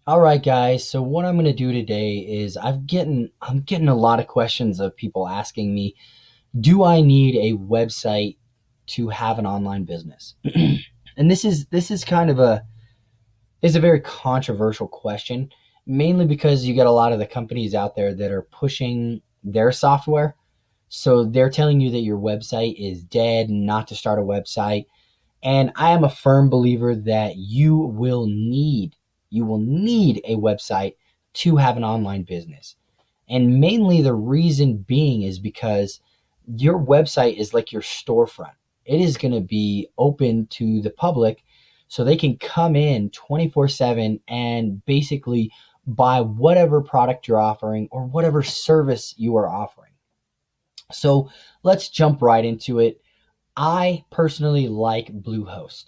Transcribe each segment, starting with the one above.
All right, guys. So what I'm going to do today is I'm getting a lot of questions of people asking me, do I need a website to have an online business? And this is kind of a very controversial question, mainly because you get a lot of the companies out there that are pushing their software. So they're telling you that your website is dead, not to start a website. And I am a firm believer that you will need a website to have an online business. And mainly the reason being is because your website is like your storefront. It is going to be open to the public so they can come in 24/7 and basically buy whatever product you're offering or whatever service you are offering. So let's jump right into it. I personally like Bluehost.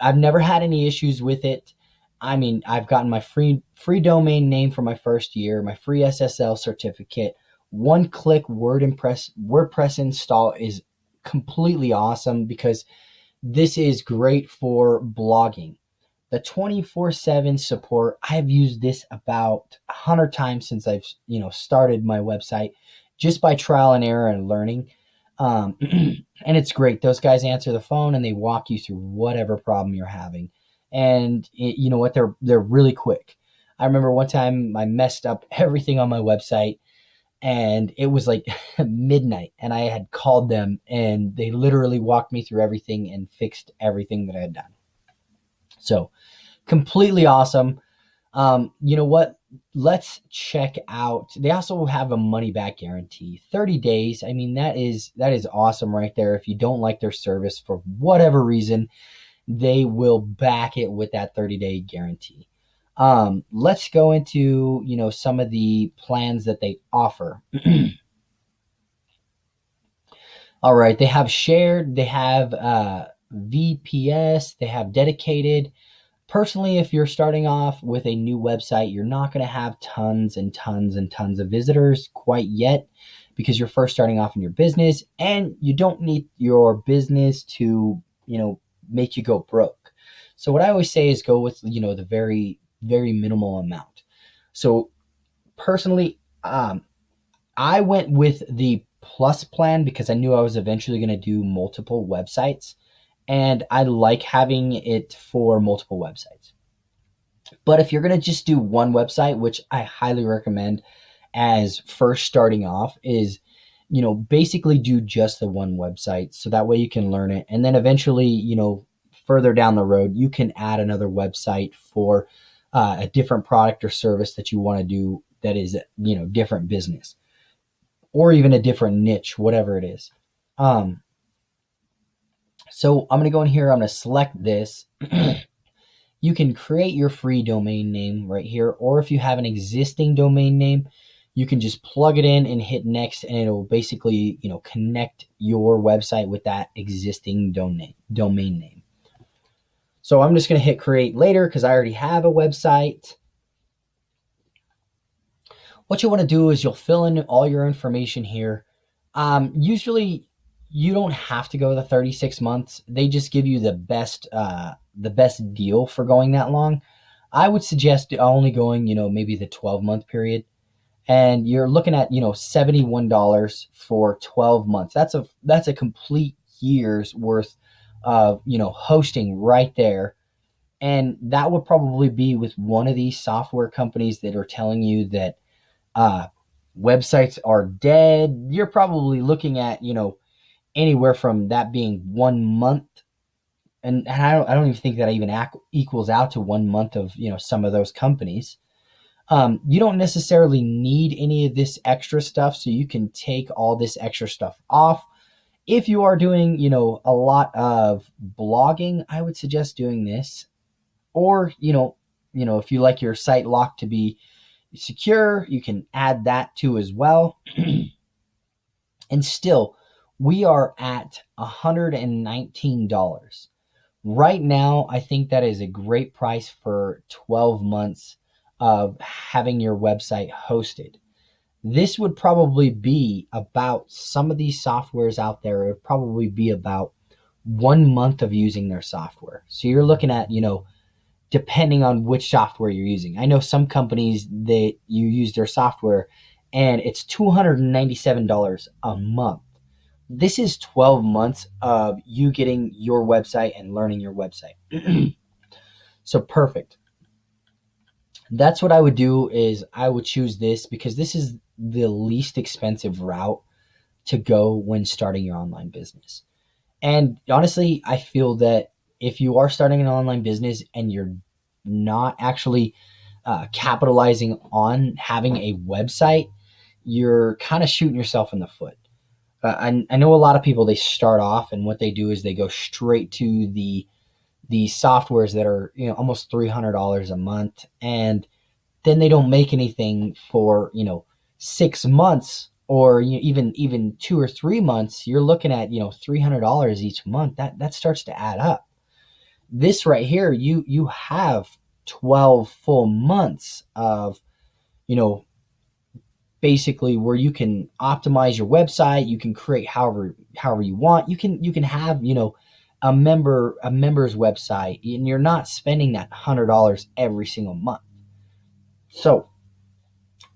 I've never had any issues with it. I mean, I've gotten my free domain name for my first year, my free SSL certificate. One click WordPress install is completely awesome because this is great for blogging. The 24/7 support, I've used this about 100 times since I've, started my website just by trial and error and learning. And it's great. Those guys answer the phone and they walk you through whatever problem you're having. And you know what? They're really quick. I remember one time I messed up everything on my website and it was like midnight and I had called them and they literally walked me through everything and fixed everything that I had done. So completely awesome. You know what? Let's check out. They also have a money back guarantee, 30 days. I mean, that is awesome right there. If you don't like their service for whatever reason, they will back it with that 30-day guarantee. Let's go into, some of the plans that they offer. All right, they have shared, they have VPS, they have dedicated. Personally, if you're starting off with a new website, you're not going to have tons and tons and tons of visitors quite yet because you're first starting off in your business and you don't need your business to, make you go broke. So what I always say is go with, the very, very minimal amount. So personally, I went with the plus plan because I knew I was eventually going to do multiple websites and I like having it for multiple websites. But if you're going to just do one website, which I highly recommend as first starting off, is basically do just the one website so that way you can learn it. And then eventually, further down the road, you can add another website for a different product or service that you want to do that is, different business or even a different niche, whatever it is. Um, so I'm going to go in here. I'm going to select this. You can create your free domain name right here, or if you have an existing domain name, you can just plug it in and hit next and it'll basically, connect your website with that existing domain name. So I'm just going to hit create later because I already have a website. What you want to do is you'll fill in all your information here. Usually you don't have to go the 36 months. They just give you the best deal for going that long. I would suggest only going, maybe the 12-month period. And you're looking at, $71 for 12 months. That's a complete year's worth of, hosting right there. And that would probably be with one of these software companies that are telling you that uh, websites are dead. You're probably looking at, anywhere from that being 1 month. And I don't even think that even equals out to 1 month of, some of those companies. You don't necessarily need any of this extra stuff, so you can take all this extra stuff off. If you are doing, a lot of blogging, I would suggest doing this. Or, if you like your site lock to be secure, you can add that too as well. And still, we are at $119. Right now, I think that is a great price for 12 months of having your website hosted. This would probably be about some of these softwares out there. It would probably be about 1 month of using their software. So you're looking at, depending on which software you're using. I know some companies that you use their software and it's $297 a month. This is 12 months of you getting your website and learning your website. So perfect. That's what I would do, is I would choose this because this is the least expensive route to go when starting your online business. And honestly, I feel that if you are starting an online business and you're not actually capitalizing on having a website, you're kind of shooting yourself in the foot. I know a lot of people, they start off and what they do is they go straight to the softwares that are, almost $300 a month, and then they don't make anything for 6 months, or even 2 or 3 months. You're looking at $300 each month. That starts to add up. This right here, you have 12 full months of basically where you can optimize your website. You can create however you want. You can have a member's website, and you're not spending that $100 every single month. So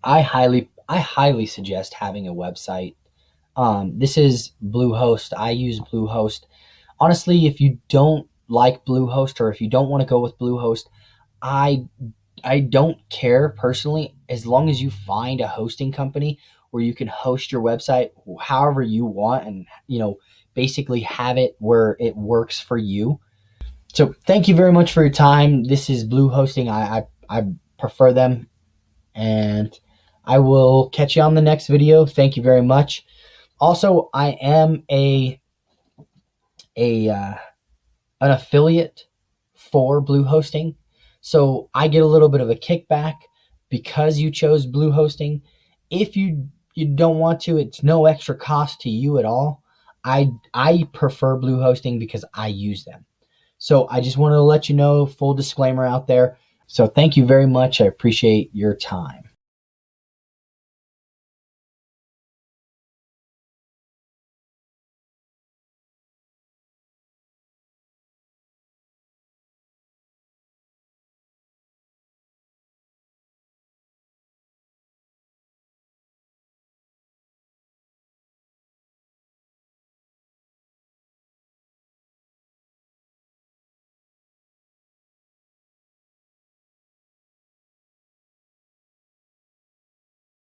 I highly suggest having a website. This is Bluehost. I use Bluehost. Honestly, if you don't like Bluehost, or if you don't want to go with Bluehost, I I don't care personally, as long as you find a hosting company where you can host your website however you want, and basically have it where it works for you. So thank you very much for your time. This is Blue Hosting. I prefer them, and I will catch you on the next video. Thank you very much. Also, I am a an affiliate for Blue Hosting, so I get a little bit of a kickback because you chose Blue Hosting. If you don't want to, it's no extra cost to you at all. I prefer Blue Hosting because I use them. So I just wanted to let you know, full disclaimer out there. So thank you very much. I appreciate your time.